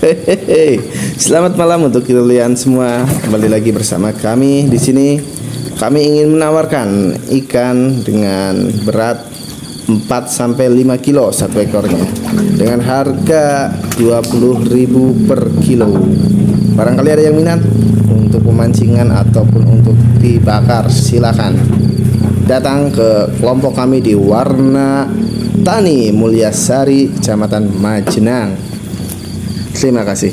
Hehehe. Selamat malam untuk kalian semua. Kembali lagi bersama kami di sini. Kami ingin menawarkan ikan dengan berat 4 sampai 5 kilo satu ekornya dengan harga 20.000 per kilo. Barangkali ada yang minat untuk pemancingan ataupun untuk dibakar, silakan datang ke kelompok kami di Warna Tani Mulyasari, Kecamatan Majenang. Terima kasih.